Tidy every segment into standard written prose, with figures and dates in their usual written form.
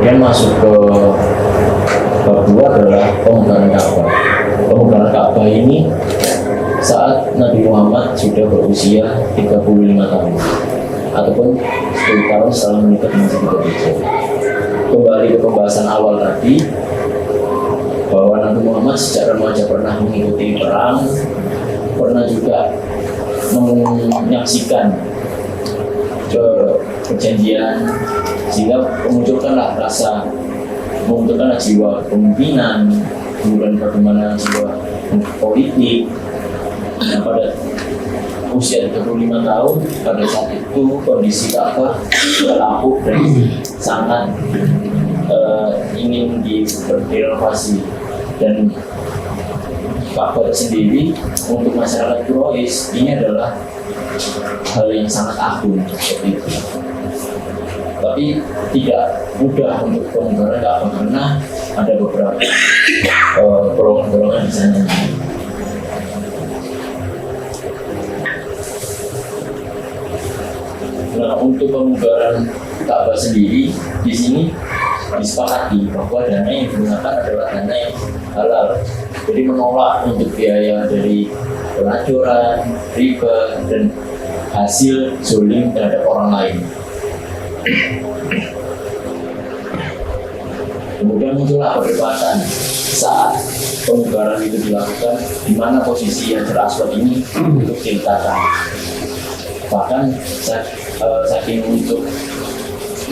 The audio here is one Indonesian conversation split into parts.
Kemudian masuk ke bab 2 adalah pemugaran Ka'bah. Pemugaran Ka'bah ini saat Nabi Muhammad sudah berusia 35 tahun ataupun 10 tahun setelah menikah dengan Siti Khadijah. Kembali ke pembahasan awal tadi, bahwa Nabi Muhammad sejak remaja pernah mengikuti perang, pernah juga menyaksikan perjanjian, sehingga memunculkanlah jiwa kepemimpinan, kemudian bagaimana jiwa politik. Nah, pada usia 35 tahun, pada saat itu kondisi Ka'bah sudah lapuk dan sangat ingin direnovasi. Dan Ka'bah sendiri untuk masyarakat Quraisy ini adalah hal yang sangat agung seperti itu. Tapi tidak mudah untuk pemugaran Ka'bah karena ada beberapa golongan-golongan di sana. Nah, untuk pemugaran Ka'bah sendiri di sini disepakati bahwa dana yang digunakan adalah dana yang halal. Jadi menolak untuk biaya dari pelacuran, riba, dan hasil zolim terhadap orang lain. Kemudian muncullah perdebatan saat pemugaran itu dilakukan, di mana posisi Hajar Aswad ini untuk diletakkan. Bahkan saking untuk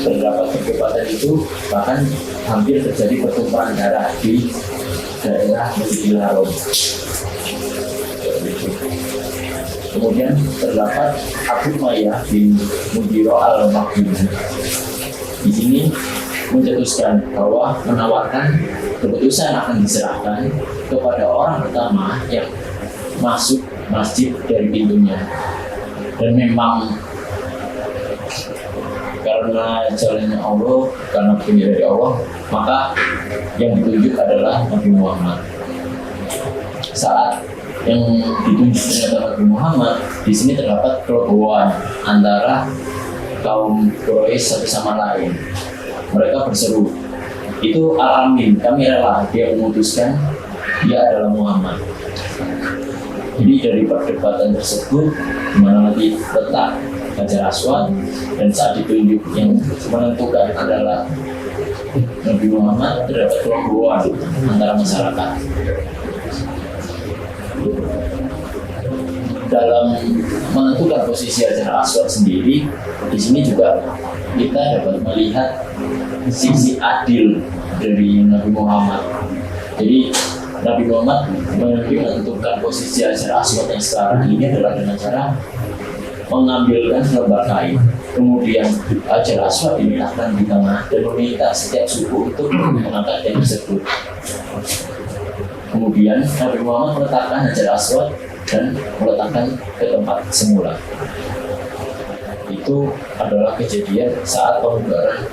terdapat perdebatan itu, bahkan hampir terjadi pertumpahan darah di daerah Masjidil Haram. Kemudian terdapat Abu Umayyah bin Mughirah al-Makhzumi. Di sini mencetuskan bahwa menawarkan keputusan akan diserahkan kepada orang pertama yang masuk masjid dari pintunya. Dan memang karena jalannya Allah, karena petunjuk dari Allah, maka yang ditunjuk adalah Nabi Muhammad. Saat yang ditunjuk ternyata Nabi Muhammad, di sini terdapat kelobohan antara kaum Quraisy satu sama lain. Mereka berseru, itu Al-Amin, kami rela dia memutuskan dia adalah Muhammad. Jadi dari perdebatan tersebut, di mana nanti letak Hajar Aswad, dan saat ditunjuk yang menentukan adalah Nabi Muhammad, terdapat kelobohan antara masyarakat. Dalam menentukan posisi Hajar Aswad sendiri, di sini juga kita dapat melihat sisi adil dari Nabi Muhammad. Jadi Nabi Muhammad menentukan posisi Hajar Aswad yang sekarang ini adalah dengan cara mengambilkan selembar kain, kemudian Hajar Aswad diletakkan di tengah dan meminta setiap suku untuk mengangkat kain tersebut. Kemudian Nabi Muhammad meletakkan Hajar Aswad dan meletakkan ke tempat semula. Itu adalah kejadian saat pemugaran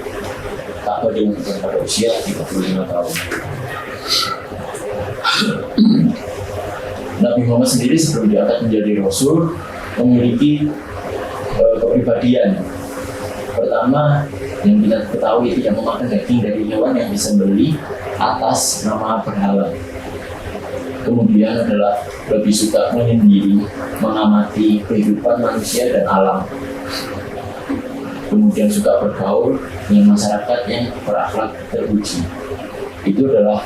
Ka'bah dilakukan pada usia 35 tahun. Nabi Muhammad sendiri sebelum diangkat menjadi Rasul memiliki kepribadian. Pertama, yang kita ketahui tidak memakan daging dari hewan yang disembelih atas nama berhala. Kemudian adalah lebih suka menyendiri, mengamati kehidupan manusia dan alam. Kemudian suka bergaul dengan masyarakat yang berakhlak terpuji. Itu adalah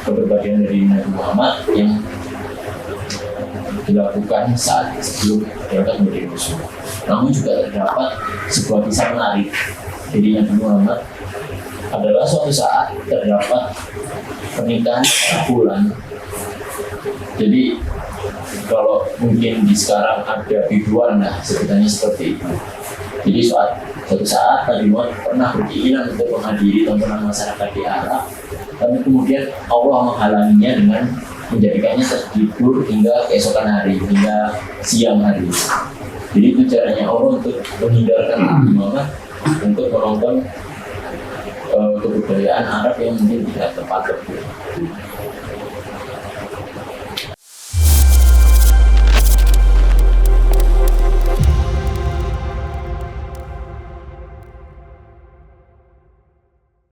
kepribadian dari Nabi Muhammad yang dilakukan saat sebelum diangkat menjadi Rasul. Namun juga terdapat sebuah kisah menarik. Jadi Nabi Muhammad adalah suatu saat terdapat pernikahan bulan. Jadi kalau mungkin di sekarang ada biduan, nah sebutannya seperti itu. Jadi suatu saat Nabi Muhammad pernah berkeinginan untuk menghadiri tontonan masyarakat di Arab, tapi kemudian Allah menghalanginya dengan menjadikannya tertidur hingga keesokan hari, hingga siang hari. Jadi itu caranya Allah untuk menghindarkan Nabi Muhammad untuk menonton kebudayaan Arab yang mungkin tidak tepat.